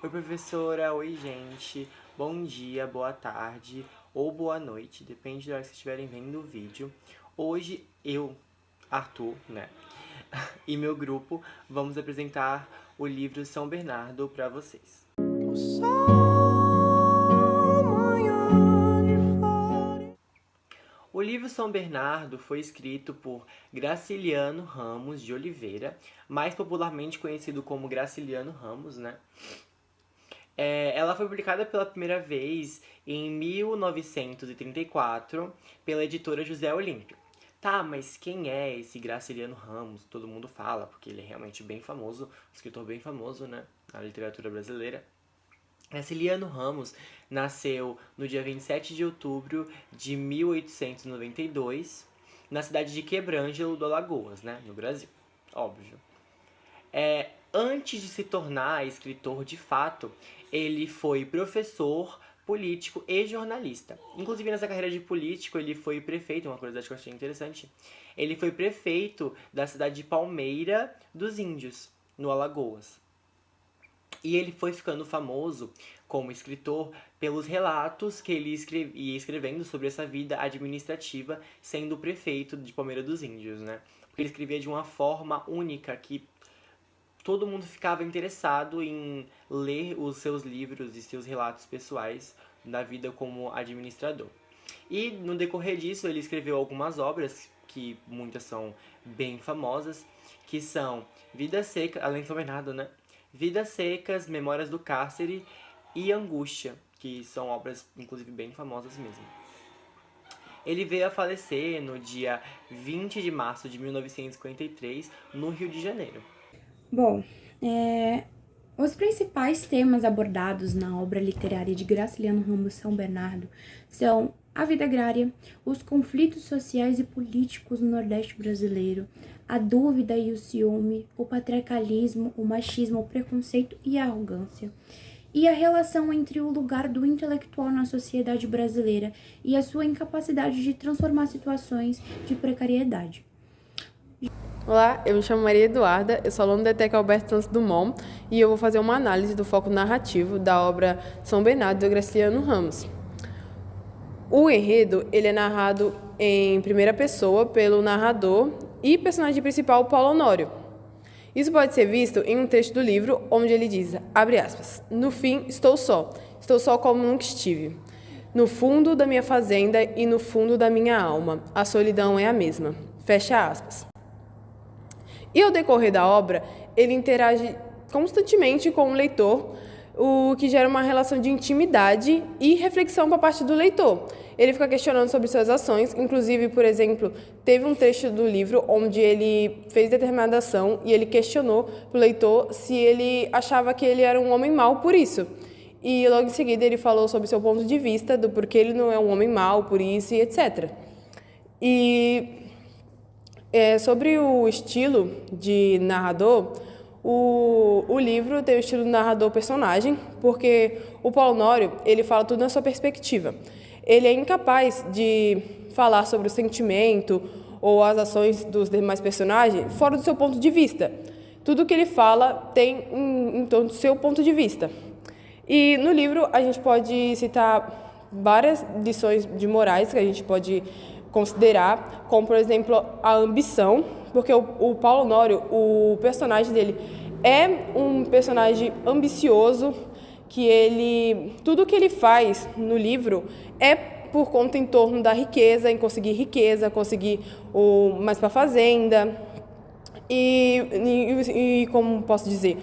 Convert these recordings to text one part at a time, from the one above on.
Oi, professora. Oi, gente. Bom dia, boa tarde ou boa noite, depende da hora que vocês estiverem vendo o vídeo. Hoje eu, Arthur, né, e meu grupo vamos apresentar o livro São Bernardo para vocês. O livro São Bernardo foi escrito por Graciliano Ramos de Oliveira, mais popularmente conhecido como Graciliano Ramos, né? Ela foi publicada pela primeira vez em 1934 pela editora José Olímpio. Tá, mas quem é esse Graciliano Ramos? Todo mundo fala, porque ele é realmente bem famoso, um escritor bem famoso, né, na literatura brasileira. Graciliano Ramos nasceu no dia 27 de outubro de 1892, na cidade de Quebrângelo do Alagoas, né, no Brasil, óbvio. Antes de se tornar escritor de fato, ele foi professor, político e jornalista. Inclusive, nessa carreira de político, ele foi prefeito, uma curiosidade que eu achei interessante. Ele foi prefeito da cidade de Palmeira dos Índios, no Alagoas. E ele foi ficando famoso como escritor pelos relatos que ele ia escrevendo sobre essa vida administrativa sendo prefeito de Palmeira dos Índios, né? Porque ele escrevia de uma forma única que todo mundo ficava interessado em ler os seus livros e seus relatos pessoais da vida como administrador. E no decorrer disso ele escreveu algumas obras, que muitas são bem famosas, que são Vidas Secas, além de São Bernardo, né? Vidas Secas, Memórias do Cárcere e Angústia, que são obras, inclusive, bem famosas mesmo. Ele veio a falecer no dia 20 de março de 1953, no Rio de Janeiro. Bom, os principais temas abordados na obra literária de Graciliano Ramos São Bernardo são a vida agrária, os conflitos sociais e políticos no Nordeste brasileiro, a dúvida e o ciúme, o patriarcalismo, o machismo, o preconceito e a arrogância, e a relação entre o lugar do intelectual na sociedade brasileira e a sua incapacidade de transformar situações de precariedade. Olá, eu me chamo Maria Eduarda, eu sou aluna da ETEC Alberto Santos Dumont e eu vou fazer uma análise do foco narrativo da obra São Bernardo de Graciliano Ramos. O enredo ele é narrado em primeira pessoa pelo narrador e personagem principal Paulo Honório. Isso pode ser visto em um trecho do livro onde ele diz, abre aspas, no fim estou só como nunca estive. No fundo da minha fazenda e no fundo da minha alma, a solidão é a mesma. Fecha aspas. E ao decorrer da obra, ele interage constantemente com o leitor, o que gera uma relação de intimidade e reflexão por parte do leitor. Ele fica questionando sobre suas ações, inclusive, por exemplo, teve um trecho do livro onde ele fez determinada ação e ele questionou para o leitor se ele achava que ele era um homem mau por isso. E logo em seguida ele falou sobre seu ponto de vista, do porquê ele não é um homem mau por isso e etc. Sobre o estilo de narrador, o livro tem o estilo de narrador-personagem, porque o Paulo Honório, ele fala tudo na sua perspectiva. Ele é incapaz de falar sobre o sentimento ou as ações dos demais personagens fora do seu ponto de vista. Tudo que ele fala tem em torno do seu ponto de vista. E no livro a gente pode citar várias lições de morais que a gente pode considerar, como, por exemplo, a ambição, porque o Paulo Honório, o personagem dele, é um personagem ambicioso, que tudo que ele faz no livro é por conta em torno da riqueza, em conseguir mais para a fazenda, e como posso dizer,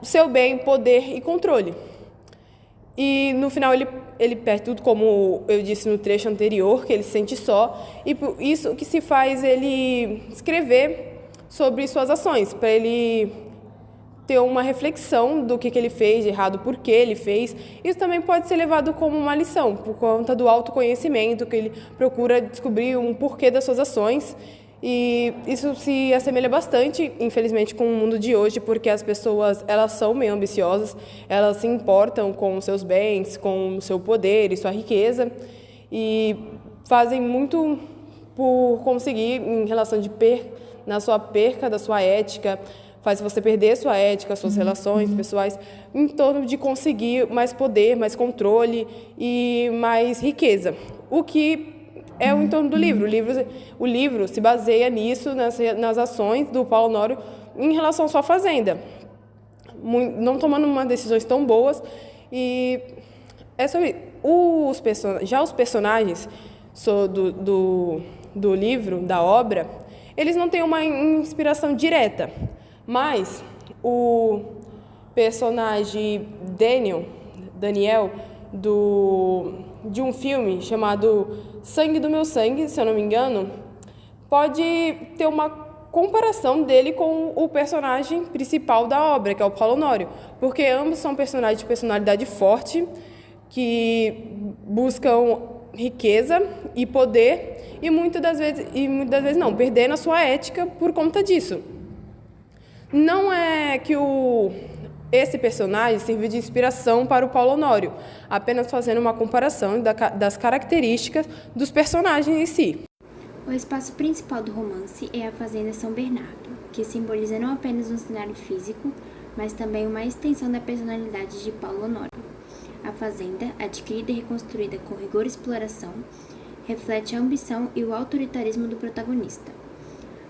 seu bem, poder e controle. E no final ele perde tudo, como eu disse no trecho anterior, que ele se sente só, e por isso que se faz ele escrever sobre suas ações, para ele ter uma reflexão do que ele fez de errado, por que ele fez. Isso também pode ser levado como uma lição, por conta do autoconhecimento, que ele procura descobrir um porquê das suas ações. E isso se assemelha bastante, infelizmente, com o mundo de hoje, porque as pessoas, elas são meio ambiciosas, elas se importam com os seus bens, com o seu poder e sua riqueza, e fazem muito por conseguir, em relação na sua perca da sua ética, faz você perder sua ética, suas relações pessoais, em torno de conseguir mais poder, mais controle e mais riqueza. O que é o entorno do livro. O livro se baseia nisso, nas ações do Paulo Honório em relação à sua fazenda, não tomando umas decisões tão boas. E é sobre já os personagens do livro, da obra, eles não têm uma inspiração direta, mas o personagem Daniel, de um filme chamado Sangue do Meu Sangue, se eu não me engano, pode ter uma comparação dele com o personagem principal da obra, que é o Paulo Honório, porque ambos são personagens de personalidade forte, que buscam riqueza e poder e muitas das vezes não, perdendo a sua ética por conta disso. Não é que esse personagem serviu de inspiração para o Paulo Honório, apenas fazendo uma comparação das características dos personagens em si. O espaço principal do romance é a Fazenda São Bernardo, que simboliza não apenas um cenário físico, mas também uma extensão da personalidade de Paulo Honório. A fazenda, adquirida e reconstruída com rigor e exploração, reflete a ambição e o autoritarismo do protagonista.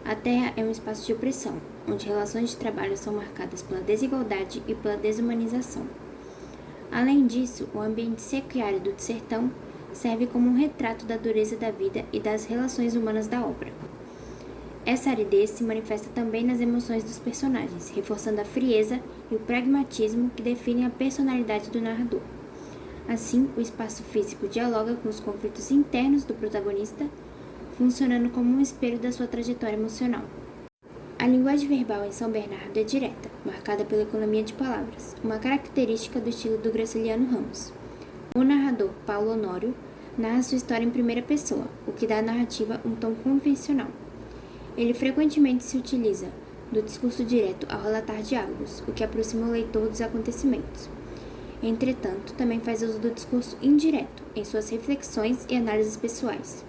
A terra é um espaço de opressão, onde relações de trabalho são marcadas pela desigualdade e pela desumanização. Além disso, o ambiente seco e árido do sertão serve como um retrato da dureza da vida e das relações humanas da obra. Essa aridez se manifesta também nas emoções dos personagens, reforçando a frieza e o pragmatismo que definem a personalidade do narrador. Assim, o espaço físico dialoga com os conflitos internos do protagonista, funcionando como um espelho da sua trajetória emocional. A linguagem verbal em São Bernardo é direta, marcada pela economia de palavras, uma característica do estilo do Graciliano Ramos. O narrador, Paulo Honório, narra sua história em primeira pessoa, o que dá à narrativa um tom convencional. Ele frequentemente se utiliza do discurso direto ao relatar diálogos, o que aproxima o leitor dos acontecimentos. Entretanto, também faz uso do discurso indireto em suas reflexões e análises pessoais,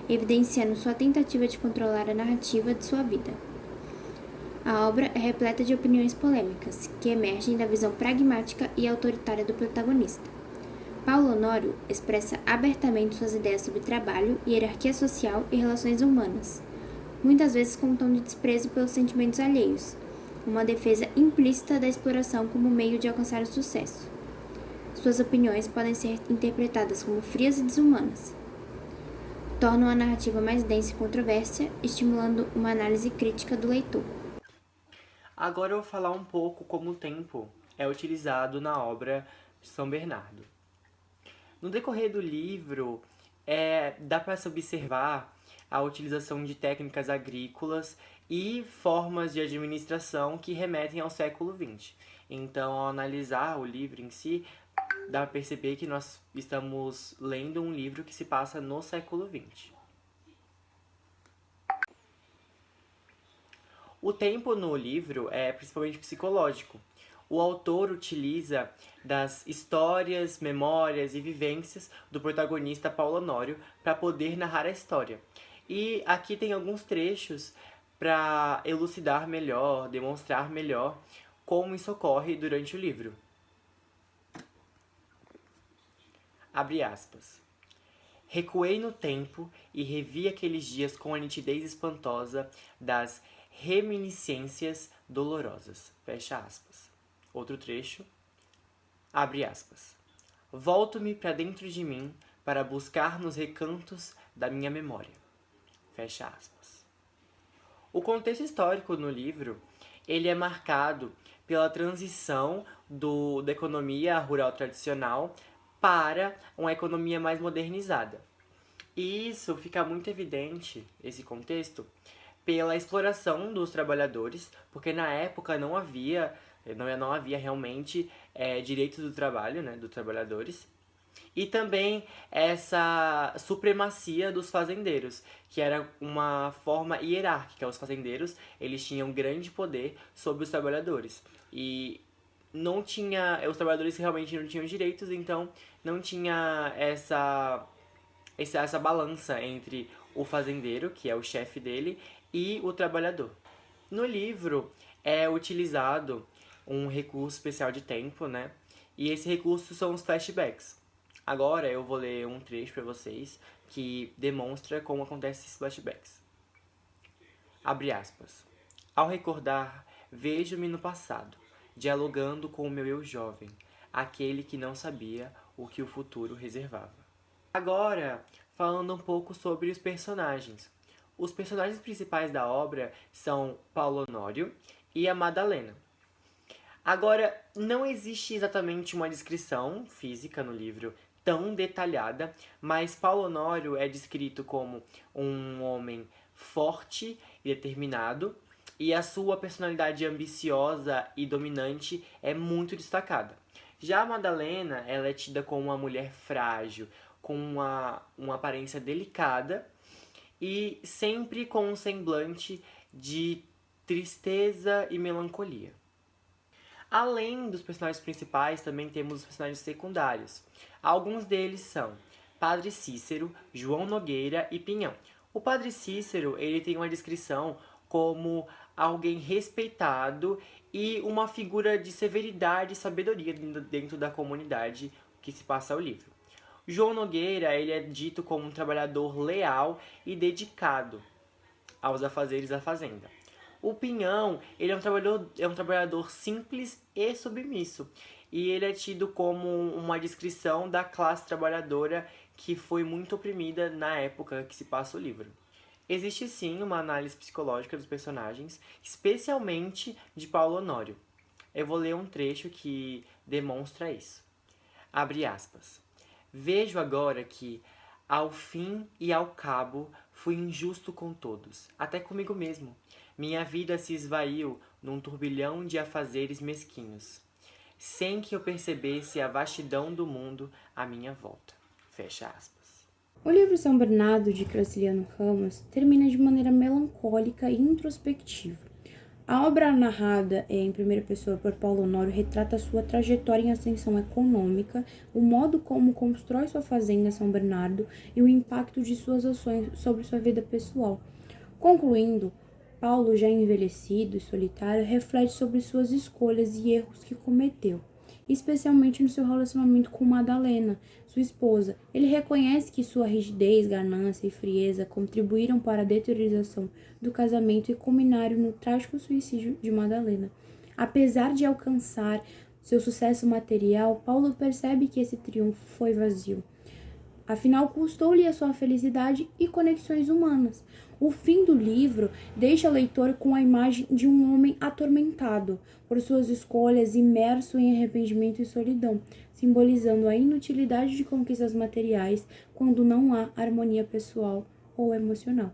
evidenciando sua tentativa de controlar a narrativa de sua vida. A obra é repleta de opiniões polêmicas, que emergem da visão pragmática e autoritária do protagonista. Paulo Honório expressa abertamente suas ideias sobre trabalho, hierarquia social e relações humanas, muitas vezes com um tom de desprezo pelos sentimentos alheios, uma defesa implícita da exploração como meio de alcançar o sucesso. Suas opiniões podem ser interpretadas como frias e desumanas. Tornam a narrativa mais densa e controversa, estimulando uma análise crítica do leitor. Agora eu vou falar um pouco como o tempo é utilizado na obra de São Bernardo. No decorrer do livro, dá para se observar a utilização de técnicas agrícolas e formas de administração que remetem ao século XX. Então, ao analisar o livro em si, dá para perceber que nós estamos lendo um livro que se passa no século XX. O tempo no livro é principalmente psicológico. O autor utiliza das histórias, memórias e vivências do protagonista Paulo Honório para poder narrar a história. E aqui tem alguns trechos para elucidar melhor, demonstrar melhor como isso ocorre durante o livro. Abre aspas. Recuei no tempo e revi aqueles dias com a nitidez espantosa das reminiscências dolorosas. Fecha aspas. Outro trecho. Abre aspas. Volto-me para dentro de mim para buscar nos recantos da minha memória. Fecha aspas. O contexto histórico no livro, ele é marcado pela transição da economia rural tradicional para uma economia mais modernizada. E isso fica muito evidente, esse contexto, pela exploração dos trabalhadores, porque na época não havia realmente direitos do trabalho, né, dos trabalhadores, e também essa supremacia dos fazendeiros, que era uma forma hierárquica. Os fazendeiros, eles tinham grande poder sobre os trabalhadores, e os trabalhadores realmente não tinham direitos, então não tinha essa balança entre o fazendeiro, que é o chefe dele, e o trabalhador. No livro, é utilizado um recurso especial de tempo, né? E esse recurso são os flashbacks. Agora eu vou ler um trecho para vocês que demonstra como acontecem esses flashbacks. Abre aspas. Ao recordar, vejo-me no passado, dialogando com o meu eu jovem, aquele que não sabia o que o futuro reservava. Agora, falando um pouco sobre os personagens. Os personagens principais da obra são Paulo Honório e a Madalena. Agora, não existe exatamente uma descrição física no livro tão detalhada, mas Paulo Honório é descrito como um homem forte e determinado, e a sua personalidade ambiciosa e dominante é muito destacada. Já a Madalena, ela é tida como uma mulher frágil, com uma aparência delicada e sempre com um semblante de tristeza e melancolia. Além dos personagens principais, também temos os personagens secundários. Alguns deles são Padre Cícero, João Nogueira e Pinhão. O Padre Cícero, ele tem uma descrição como alguém respeitado e uma figura de severidade e sabedoria dentro da comunidade que se passa ao livro. João Nogueira, ele é dito como um trabalhador leal e dedicado aos afazeres da fazenda. O Pinhão, ele é um trabalhador simples e submisso. E ele é tido como uma descrição da classe trabalhadora que foi muito oprimida na época que se passa o livro. Existe sim uma análise psicológica dos personagens, especialmente de Paulo Honório. Eu vou ler um trecho que demonstra isso. Abre aspas. Vejo agora que, ao fim e ao cabo, fui injusto com todos, até comigo mesmo. Minha vida se esvaiu num turbilhão de afazeres mesquinhos, sem que eu percebesse a vastidão do mundo à minha volta. Fecha aspas. O livro São Bernardo, de Graciliano Ramos, termina de maneira melancólica e introspectiva. A obra narrada em primeira pessoa por Paulo Honório retrata sua trajetória em ascensão econômica, o modo como constrói sua fazenda São Bernardo e o impacto de suas ações sobre sua vida pessoal. Concluindo, Paulo, já envelhecido e solitário, reflete sobre suas escolhas e erros que cometeu, especialmente no seu relacionamento com Madalena, sua esposa. Ele reconhece que sua rigidez, ganância e frieza contribuíram para a deterioração do casamento e culminaram no trágico suicídio de Madalena. Apesar de alcançar seu sucesso material, Paulo percebe que esse triunfo foi vazio. Afinal, custou-lhe a sua felicidade e conexões humanas. O fim do livro deixa o leitor com a imagem de um homem atormentado por suas escolhas, imerso em arrependimento e solidão, simbolizando a inutilidade de conquistas materiais quando não há harmonia pessoal ou emocional.